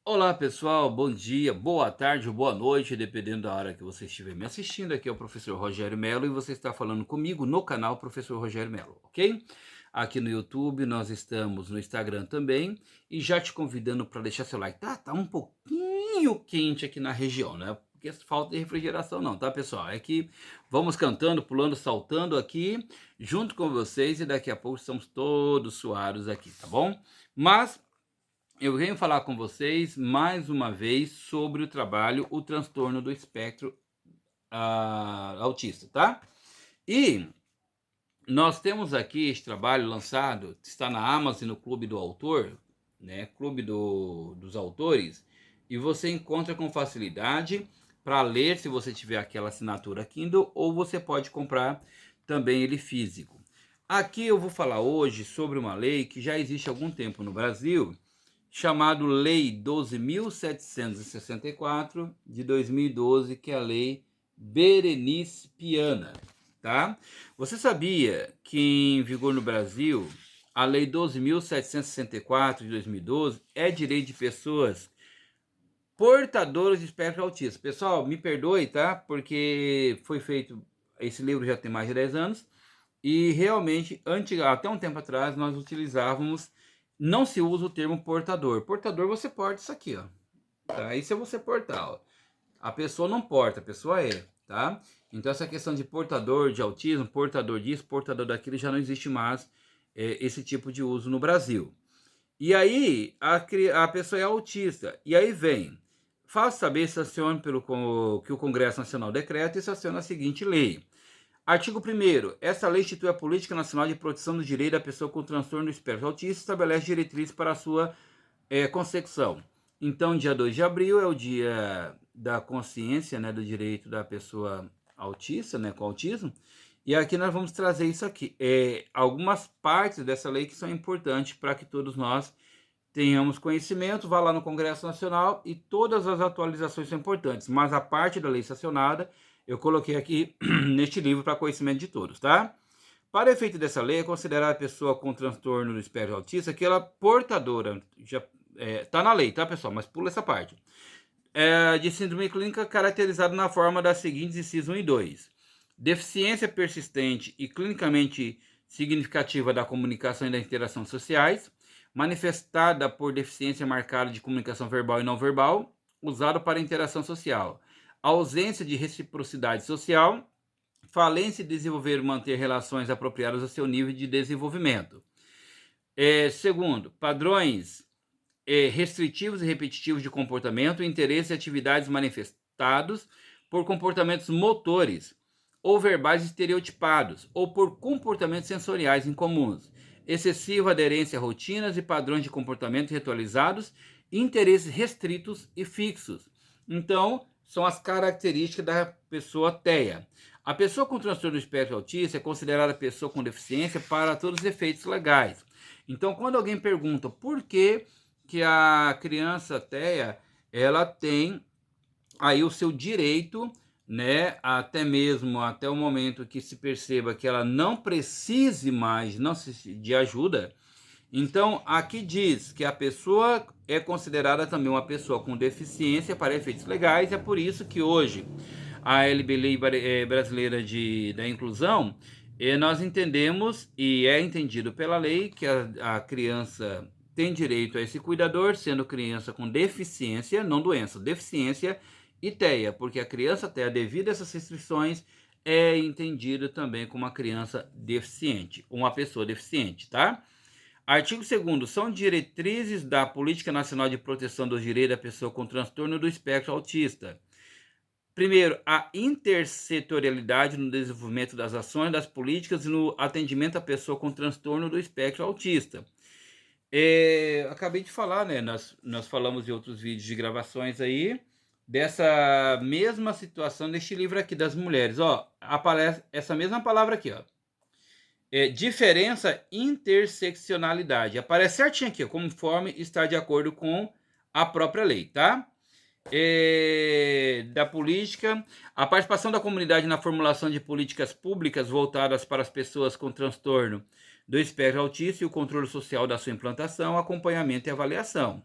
Olá pessoal, bom dia, boa tarde ou boa noite, dependendo da hora que você estiver me assistindo. Aqui é o professor Rogério Melo e você está falando comigo no canal Professor Rogério Melo, ok? Aqui no YouTube, nós estamos no Instagram também e já te convidando para deixar seu like. Tá um pouquinho quente aqui na região, né? Porque falta de refrigeração não, tá pessoal? É que vamos cantando, pulando, saltando aqui junto com vocês e daqui a pouco estamos todos suados aqui, tá bom? Mas eu venho falar com vocês mais uma vez sobre o trabalho, o transtorno do espectro autista, tá? E nós temos aqui esse trabalho lançado, está na Amazon, no Clube do Autor, né? Clube dos Autores, e você encontra com facilidade para ler se você tiver aquela assinatura Kindle, ou você pode comprar também ele físico. Aqui eu vou falar hoje sobre uma lei que já existe há algum tempo no Brasil, chamado Lei 12.764 de 2012, que é a Lei Berenice Piana, tá? Você sabia que em vigor no Brasil, a Lei 12.764 de 2012 é direito de pessoas portadoras de espectro autista? Pessoal, me perdoe, tá? Porque foi feito, esse livro já tem mais de 10 anos, e realmente, até um tempo atrás, nós utilizávamos, não se usa o termo portador. Portador, você porta isso aqui, ó. Tá? Isso é você portar, ó. A pessoa não porta, a pessoa é, tá? Então essa questão de portador de autismo, portador disso, portador daquilo, já não existe mais esse tipo de uso no Brasil. E aí, a pessoa é autista. E aí vem, faça saber, sancione pelo que o Congresso Nacional decreta e sanciona a seguinte lei. Artigo 1º. Essa lei institui a Política Nacional de Proteção do Direito da Pessoa com Transtorno do Espectro Autista e estabelece diretrizes para a sua consecução. Então, dia 2 de abril é o dia da consciência, né, do direito da pessoa autista, né, com autismo. E aqui nós vamos trazer isso aqui. Algumas partes dessa lei que são importantes para que todos nós tenhamos conhecimento. Vá lá no Congresso Nacional e todas as atualizações são importantes. Mas a parte da lei sancionada eu coloquei aqui neste livro para conhecimento de todos, tá? Para efeito dessa lei, é considerada a pessoa com transtorno do espectro autista aquela portadora, já tá na lei, tá pessoal? Mas pula essa parte. De síndrome clínica caracterizada na forma das seguintes incisos 1 e 2. Deficiência persistente e clinicamente significativa da comunicação e das interações sociais, manifestada por deficiência marcada de comunicação verbal e não verbal, usado para interação social. Ausência de reciprocidade social, falência de desenvolver e manter relações apropriadas ao seu nível de desenvolvimento. Segundo, padrões restritivos e repetitivos de comportamento, interesse e atividades manifestados por comportamentos motores ou verbais estereotipados, ou por comportamentos sensoriais incomuns, excessiva aderência a rotinas e padrões de comportamento ritualizados, interesses restritos e fixos. Então, são as características da pessoa TEA. A pessoa com transtorno do espectro autista é considerada pessoa com deficiência para todos os efeitos legais. Então, quando alguém pergunta por que a criança TEA, ela tem aí o seu direito, né, até o momento que se perceba que ela não precise mais de ajuda. Então, aqui diz que a pessoa é considerada também uma pessoa com deficiência para efeitos legais, é por isso que hoje a LB Lei Brasileira da Inclusão, nós entendemos e é entendido pela lei que a criança tem direito a esse cuidador, sendo criança com deficiência, não doença, deficiência e TEA, porque a criança TEA, devido a essas restrições, é entendida também como uma criança deficiente, uma pessoa deficiente, tá? Artigo 2º. São diretrizes da Política Nacional de Proteção dos Direitos da Pessoa com Transtorno do Espectro Autista. Primeiro, a intersetorialidade no desenvolvimento das ações, das políticas e no atendimento à pessoa com transtorno do espectro autista. Acabei de falar, né? Nós falamos em outros vídeos de gravações aí, dessa mesma situação deste livro aqui das mulheres. Ó, aparece essa mesma palavra aqui, ó. Diferença, interseccionalidade. Aparece certinho aqui, ó, conforme está de acordo com a própria lei, tá? Da política, a participação da comunidade na formulação de políticas públicas voltadas para as pessoas com transtorno do espectro autista e o controle social da sua implantação, acompanhamento e avaliação.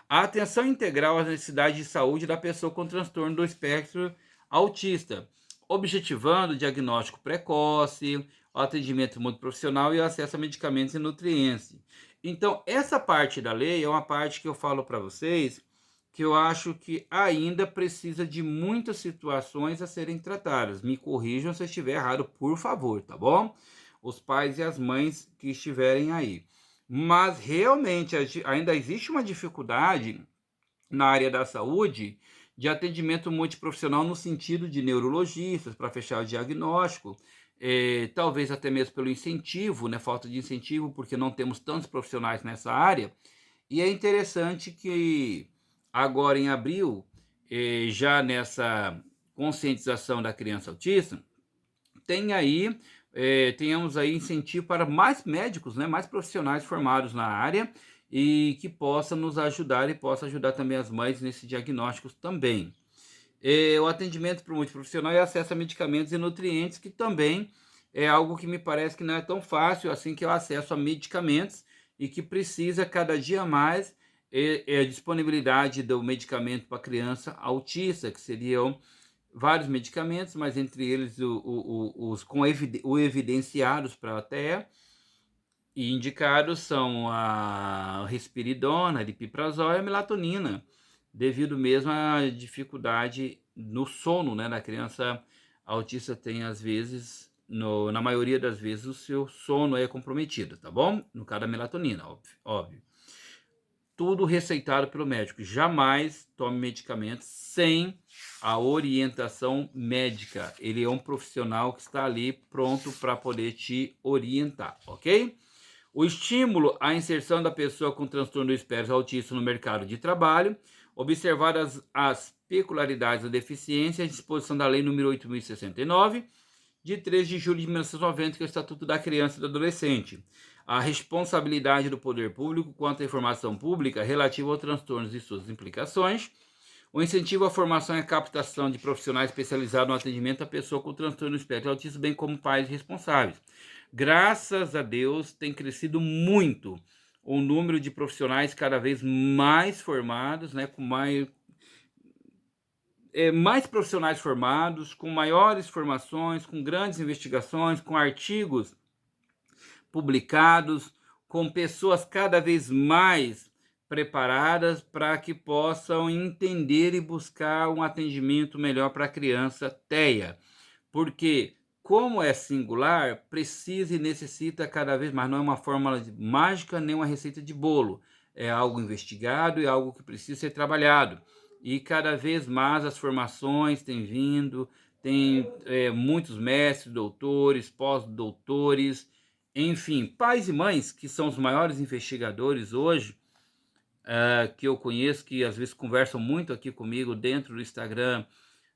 A atenção integral às necessidades de saúde da pessoa com transtorno do espectro autista, objetivando o diagnóstico precoce, o atendimento multiprofissional e o acesso a medicamentos e nutrientes. Então, essa parte da lei é uma parte que eu falo para vocês que eu acho que ainda precisa de muitas situações a serem tratadas. Me corrijam se eu estiver errado, por favor, tá bom? Os pais e as mães que estiverem aí. Mas realmente ainda existe uma dificuldade na área da saúde de atendimento multiprofissional no sentido de neurologistas para fechar o diagnóstico, talvez até mesmo pelo incentivo, né, falta de incentivo, porque não temos tantos profissionais nessa área. E é interessante que agora em abril, já nessa conscientização da criança autista, tenhamos aí incentivo para mais médicos, né, mais profissionais formados na área e que possa nos ajudar e possa ajudar também as mães nesse diagnóstico também. O atendimento para o multiprofissional e acesso a medicamentos e nutrientes, que também é algo que me parece que não é tão fácil assim, que é o acesso a medicamentos e que precisa cada dia mais a disponibilidade do medicamento para criança autista, que seriam vários medicamentos, mas entre eles os evidenciados para a TEA e indicados são a risperidona, a aripiprazol e a melatonina, devido mesmo à dificuldade no sono, né, da criança autista. Tem às vezes, na maioria das vezes, o seu sono é comprometido, tá bom? No caso da melatonina, óbvio. Tudo receitado pelo médico. Jamais tome medicamentos sem a orientação médica. Ele é um profissional que está ali pronto para poder te orientar, ok? O estímulo à inserção da pessoa com transtorno do espectro autista no mercado de trabalho, observar as peculiaridades da deficiência, a disposição da Lei nº 8.069, de 3 de julho de 1990, que é o Estatuto da Criança e do Adolescente. A responsabilidade do poder público quanto à informação pública relativa aos transtornos e suas implicações, o incentivo à formação e à captação de profissionais especializados no atendimento à pessoa com transtorno do espectro autista, bem como pais responsáveis. Graças a Deus, tem crescido muito o número de profissionais cada vez mais formados, né, com mais profissionais formados, com maiores formações, com grandes investigações, com artigos publicados, com pessoas cada vez mais preparadas para que possam entender e buscar um atendimento melhor para a criança TEA. Porque, como é singular, precisa e necessita cada vez mais. Não é uma fórmula mágica nem uma receita de bolo. É algo investigado e algo que precisa ser trabalhado. E cada vez mais as formações têm vindo, tem muitos mestres, doutores, pós-doutores, enfim, pais e mães que são os maiores investigadores hoje, que eu conheço, que às vezes conversam muito aqui comigo dentro do Instagram,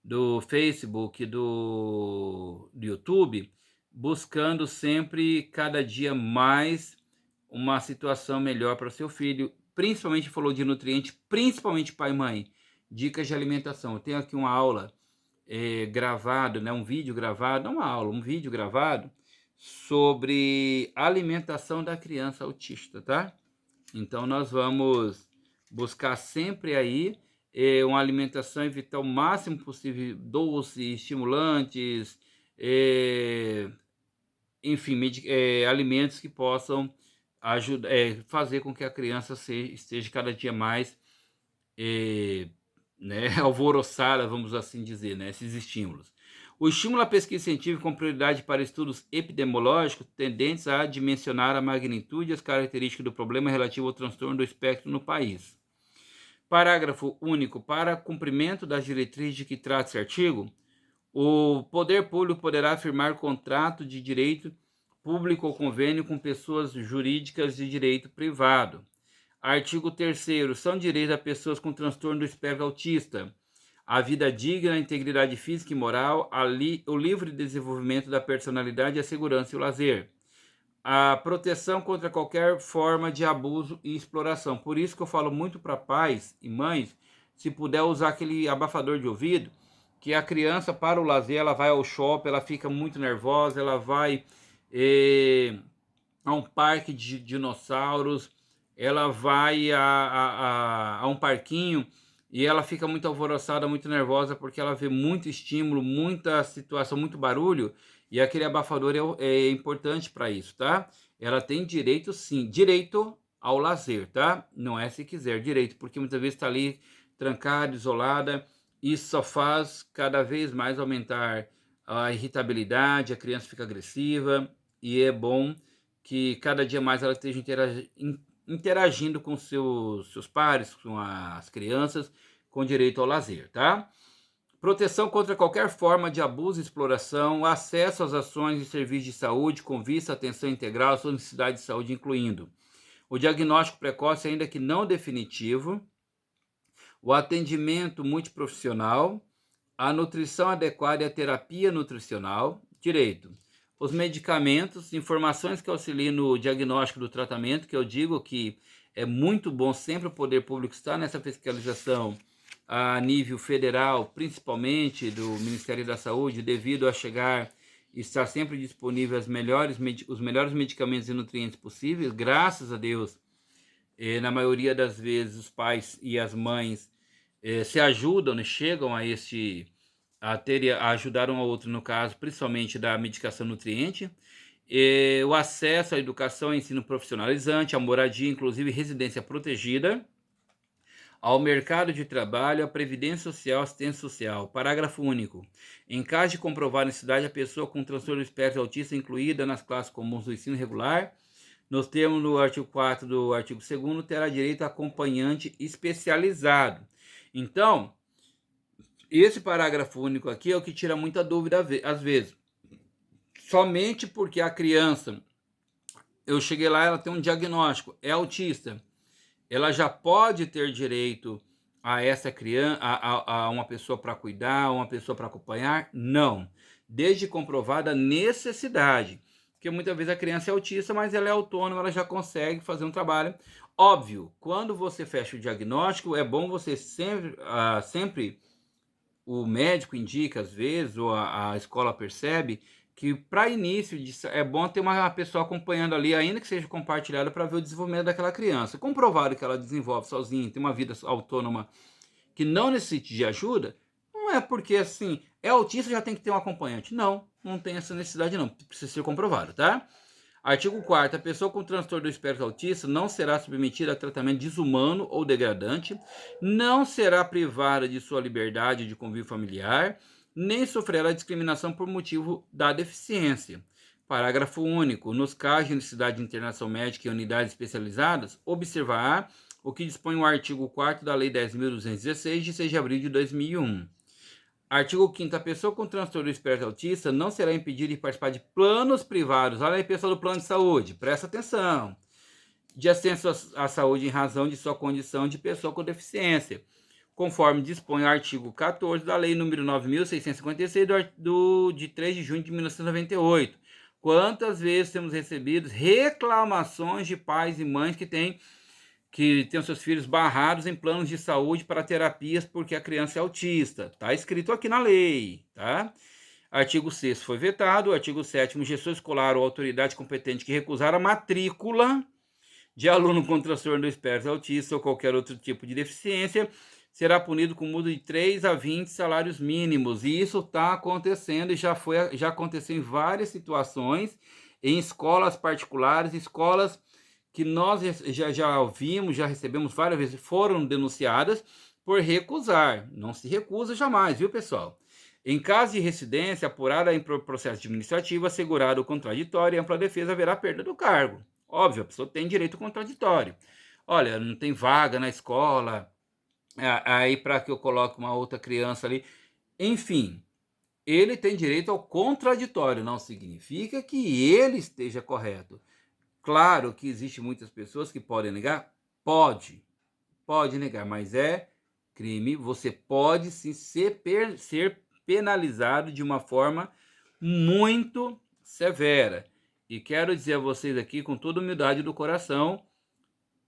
do Facebook, do YouTube, buscando sempre, cada dia mais, uma situação melhor para o seu filho. Principalmente falou de nutriente, principalmente pai e mãe, dicas de alimentação. Eu tenho aqui uma aula gravado, né, um vídeo gravado, não uma aula, um vídeo gravado sobre alimentação da criança autista, tá? Então nós vamos buscar sempre aí uma alimentação, evitar o máximo possível doces, estimulantes, enfim, alimentos que possam ajudar, fazer com que a criança esteja cada dia mais né, alvoroçada, vamos assim dizer, né, esses estímulos. O estímulo à pesquisa científica com prioridade para estudos epidemiológicos tendentes a dimensionar a magnitude e as características do problema relativo ao transtorno do espectro no país. Parágrafo único. Para cumprimento das diretrizes de que trata esse artigo, o poder público poderá firmar contrato de direito público ou convênio com pessoas jurídicas de direito privado. Artigo 3º. São direitos a pessoas com transtorno do espectro autista a vida digna, a integridade física e moral, o livre desenvolvimento da personalidade, a segurança e o lazer. A proteção contra qualquer forma de abuso e exploração. Por isso que eu falo muito para pais e mães, se puder usar aquele abafador de ouvido, que a criança, para o lazer, ela vai ao shopping, ela fica muito nervosa, ela vai a um parque de dinossauros, ela vai a um parquinho e ela fica muito alvoroçada, muito nervosa, porque ela vê muito estímulo, muita situação, muito barulho, e aquele abafador é importante para isso, tá? Ela tem direito, sim, direito ao lazer, tá? Não é se quiser, direito, porque muitas vezes está ali trancada, isolada, isso só faz cada vez mais aumentar a irritabilidade, a criança fica agressiva, e é bom que cada dia mais ela esteja interagindo com seus pares, com as crianças, com direito ao lazer, tá? Proteção contra qualquer forma de abuso e exploração, acesso às ações e serviços de saúde com vista à atenção integral às suas necessidades de saúde, incluindo o diagnóstico precoce, ainda que não definitivo, o atendimento multiprofissional, a nutrição adequada e a terapia nutricional, direito. Os medicamentos, informações que auxiliem no diagnóstico do tratamento, que eu digo que é muito bom sempre o poder público estar nessa fiscalização a nível federal, principalmente do Ministério da Saúde, devido a chegar e estar sempre disponível os melhores medicamentos e nutrientes possíveis. Graças a Deus, na maioria das vezes os pais e as mães se ajudam, né, chegam a ajudar um ao outro, no caso, principalmente da medicação nutriente, o acesso à educação e ensino profissionalizante, à moradia, inclusive residência protegida, ao mercado de trabalho, à previdência social, assistência social. Parágrafo único. Em caso de comprovar necessidade, a pessoa com transtorno espectro autista incluída nas classes comuns do ensino regular, nos termos do artigo 4 do artigo 2º, terá direito a acompanhante especializado. Então, esse parágrafo único aqui é o que tira muita dúvida às vezes. Somente porque a criança, eu cheguei lá, ela tem um diagnóstico, é autista, ela já pode ter direito a essa criança, a uma pessoa para cuidar, uma pessoa para acompanhar? Não. Desde comprovada a necessidade. Porque muitas vezes a criança é autista, mas ela é autônoma, ela já consegue fazer um trabalho. Óbvio, quando você fecha o diagnóstico, é bom você sempre o médico indica às vezes, ou a escola percebe, que para início é bom ter uma pessoa acompanhando ali, ainda que seja compartilhada, para ver o desenvolvimento daquela criança. Comprovado que ela desenvolve sozinha, tem uma vida autônoma que não necessite de ajuda, não é porque assim, é autista já tem que ter um acompanhante. Não, não tem essa necessidade não, precisa ser comprovado, tá? Artigo 4º. A pessoa com transtorno do espectro autista não será submetida a tratamento desumano ou degradante, não será privada de sua liberdade de convívio familiar, nem sofrerá discriminação por motivo da deficiência. Parágrafo único. Nos casos de necessidade de internação médica em unidades especializadas, observará o que dispõe o artigo 4º da Lei 10.216, de 6 de abril de 2001. Artigo 5º. A pessoa com transtorno do espectro autista não será impedida de participar de planos privados. Olha aí, pessoal do plano de saúde, presta atenção. De acesso à saúde em razão de sua condição de pessoa com deficiência, conforme dispõe o artigo 14 da Lei nº 9.656, de 3 de junho de 1998. Quantas vezes temos recebido reclamações de pais e mães que têm os seus filhos barrados em planos de saúde para terapias porque a criança é autista. Está escrito aqui na lei, tá? Artigo 6º foi vetado. Artigo 7º, gestor escolar ou autoridade competente que recusar a matrícula de aluno com transtorno do espectro autista ou qualquer outro tipo de deficiência será punido com multa de 3 a 20 salários mínimos. E isso está acontecendo e já aconteceu em várias situações, em escolas particulares, escolas que nós já ouvimos, já recebemos várias vezes, foram denunciadas por recusar. Não se recusa jamais, viu, pessoal? Em caso de residência, apurada em processo administrativo, assegurado o contraditório e ampla defesa, haverá perda do cargo. Óbvio, a pessoa tem direito ao contraditório. Olha, não tem vaga na escola, aí para que eu coloque uma outra criança ali. Enfim, ele tem direito ao contraditório, não significa que ele esteja correto. Claro que existem muitas pessoas que podem negar, pode negar, mas é crime. Você pode sim ser penalizado de uma forma muito severa. E quero dizer a vocês aqui, com toda a humildade do coração,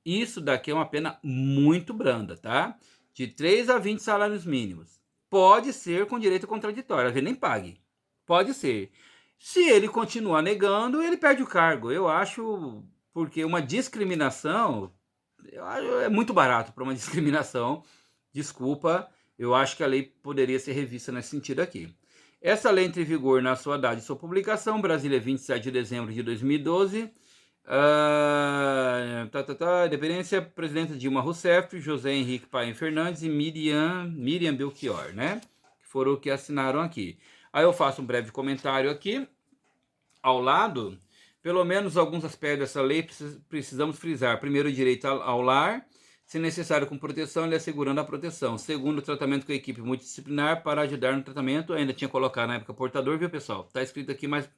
isso daqui é uma pena muito branda, tá? De 3 a 20 salários mínimos. Pode ser com direito contraditório, às vezes nem pague. Pode ser. Se ele continuar negando, ele perde o cargo. Eu acho, porque uma discriminação, é muito barato para uma discriminação. Desculpa, eu acho que a lei poderia ser revista nesse sentido aqui. Essa lei entra em vigor na sua data de sua publicação, Brasília, 27 de dezembro de 2012. Independência, presidenta Dilma Rousseff, José Henrique Paim Fernandes e Miriam Belchior, né? Que foram que assinaram aqui. Aí eu faço um breve comentário aqui. Ao lado, pelo menos alguns aspectos dessa lei precisamos frisar. Primeiro, o direito ao lar, se necessário com proteção, ele assegurando a proteção. Segundo, o tratamento com a equipe multidisciplinar para ajudar no tratamento. Ainda tinha colocado na época portador, viu, pessoal? Tá escrito aqui, mas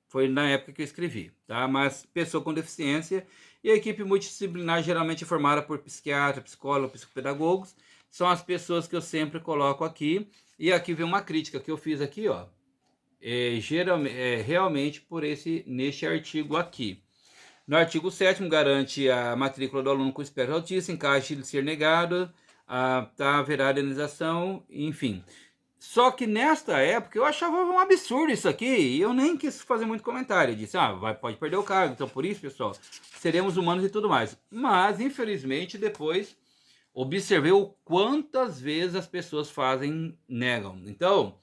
foi na época que eu escrevi, tá? Mas pessoa com deficiência e a equipe multidisciplinar geralmente é formada por psiquiatra, psicólogo, psicopedagogos. São as pessoas que eu sempre coloco aqui. E aqui vem uma crítica que eu fiz aqui, ó. Realmente neste artigo aqui. No artigo 7º, garante a matrícula do aluno com espectro autista, em caso de ser negado, haverá indenização, enfim. Só que nesta época eu achava um absurdo isso aqui, e eu nem quis fazer muito comentário. Eu disse, pode perder o cargo, então por isso, pessoal, seremos humanos e tudo mais. Mas, infelizmente, depois observei o quantas vezes as pessoas negam. Então,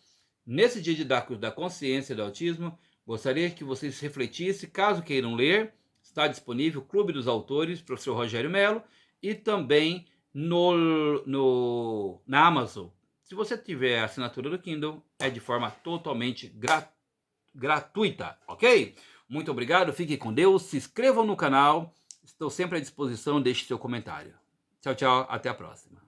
nesse dia da consciência do autismo, gostaria que vocês refletissem, caso queiram ler, está disponível Clube dos Autores, professor Rogério Melo, e também na Amazon. Se você tiver a assinatura do Kindle, é de forma totalmente gratuita, ok? Muito obrigado, fiquem com Deus, se inscrevam no canal, estou sempre à disposição, deixe seu comentário. Tchau, tchau, até a próxima.